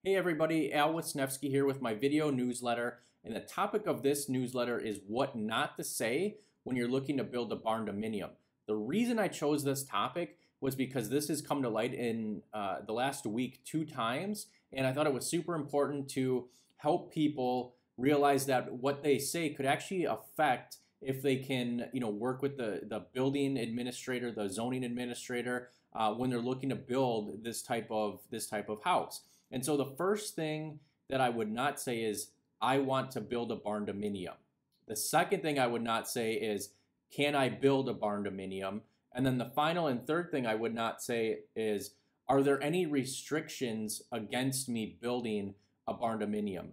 Hey everybody, Wisnefske here with my video newsletter, and the topic of this newsletter is what not to say when you're looking to build a barndominium. The reason I chose this topic was because this has come to light in the last week 2 times, and I thought it was super important to help people realize that what they say could actually affect if they can, work with the building administrator, the zoning administrator, when they're looking to build this type of house. And so the first thing that I would not say is, I want to build a barndominium. The second thing I would not say is, can I build a barndominium? And then the final and third thing I would not say is, are there any restrictions against me building a barndominium?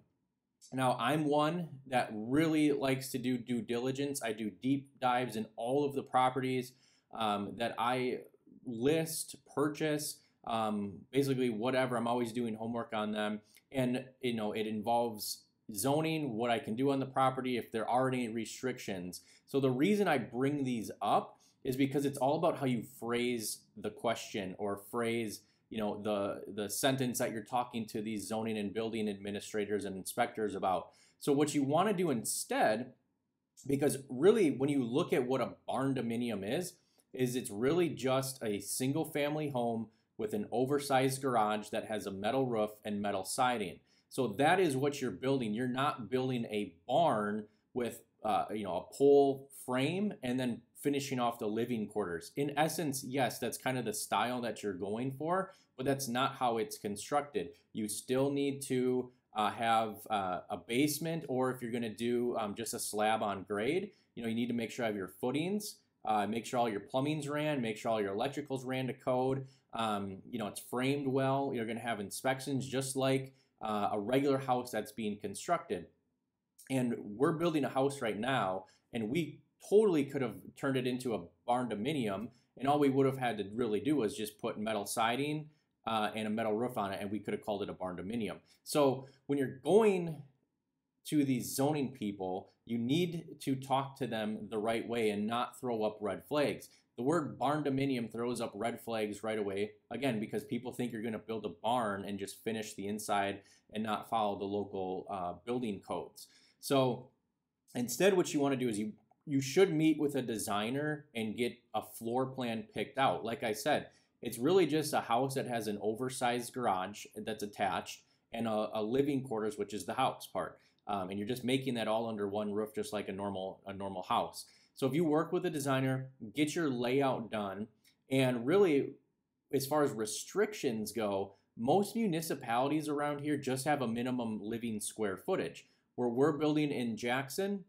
Now, I'm one that really likes to do due diligence. I do deep dives in all of the properties that I list, purchase, basically whatever. I'm always doing homework on them, and it involves zoning, what I can do on the property, if there are any restrictions. So the reason I bring these up is because it's all about how you phrase the question or phrase the sentence that you're talking to these zoning and building administrators and inspectors about. So what you want to do instead, because really when you look at what a barndominium is it's really just a single family home with an oversized garage that has a metal roof and metal siding. So that is what you're building. You're not building a barn with a pole frame and then finishing off the living quarters. In essence, yes, that's kind of the style that you're going for, but that's not how it's constructed. You still need to have a basement, or if you're going to do just a slab on grade, you need to make sure you have your footings, make sure all your plumbing's ran, make sure all your electricals ran to code. It's framed well. You're going to have inspections just like a regular house that's being constructed. And we're building a house right now, and we totally could have turned it into a barndominium, and all we would have had to really do was just put metal siding and a metal roof on it, and we could have called it a barndominium. So when you're going to these zoning people, you need to talk to them the right way and not throw up red flags. The word barndominium throws up red flags right away, again, because people think you're going to build a barn and just finish the inside and not follow the local building codes. So instead, what you want to do is you should meet with a designer and get a floor plan picked out. Like I said, it's really just a house that has an oversized garage that's attached and a living quarters, which is the house part. And you're just making that all under one roof, just like a normal house. So if you work with a designer, get your layout done, and really, as far as restrictions go, most municipalities around here just have a minimum living square footage. Where we're building in Jackson,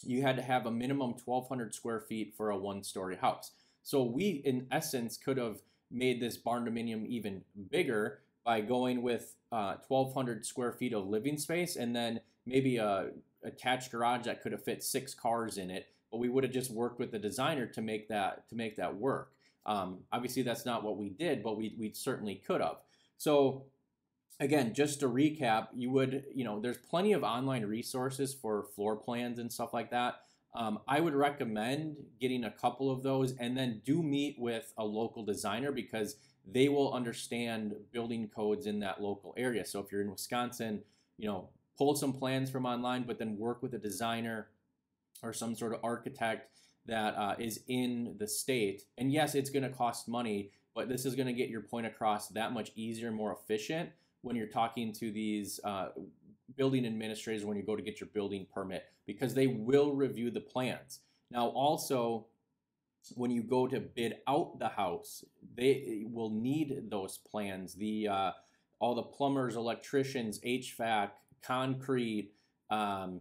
you had to have a minimum 1,200 square feet for a 1-story house. So we, in essence, could have made this barndominium even bigger by going with 1,200 square feet of living space, and then maybe a attached garage that could have fit 6 cars in it. But we would have just worked with the designer to make that work. Obviously, that's not what we did, but we certainly could have. So again, just to recap, you would, there's plenty of online resources for floor plans and stuff like that. I would recommend getting a couple of those, and then do meet with a local designer because they will understand building codes in that local area. So if you're in Wisconsin, pull some plans from online, but then work with a designer or some sort of architect that is in the state. And yes, it's going to cost money, but this is going to get your point across that much easier, more efficient when you're talking to these building administrators when you go to get your building permit, because they will review the plans. Now also, when you go to bid out the house, they will need those plans. All the plumbers, electricians, HVAC, concrete,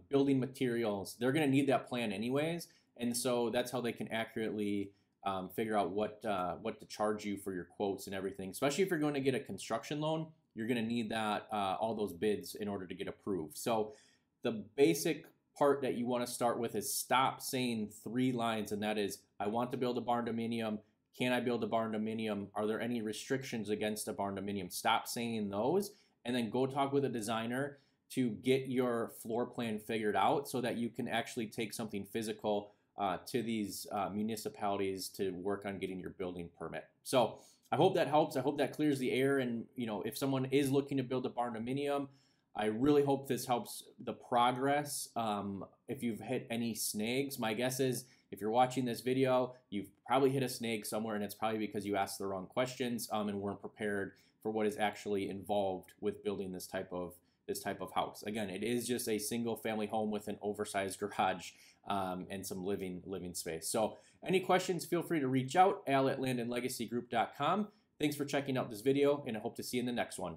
building materials, they're going to need that plan anyways. And so that's how they can accurately figure out what to charge you for your quotes and everything. Especially if you're going to get a construction loan, you're going to need that all those bids in order to get approved. So the basic part that you want to start with is stop saying 3 lines, and that is, I want to build a barndominium. Can I build a barndominium? Are there any restrictions against a barndominium? Stop saying those, and then go talk with a designer to get your floor plan figured out so that you can actually take something physical to these municipalities to work on getting your building permit. So I hope that helps. I hope that clears the air. And, you know, if someone is looking to build a barndominium, I really hope this helps the progress. If you've hit any snags, my guess is if you're watching this video, you've probably hit a snag somewhere, and it's probably because you asked the wrong questions and weren't prepared for what is actually involved with building this type of house. Again, it is just a single family home with an oversized garage and some living space. So any questions, feel free to reach out, al@landandlegacygroup.com. Thanks for checking out this video, and I hope to see you in the next one.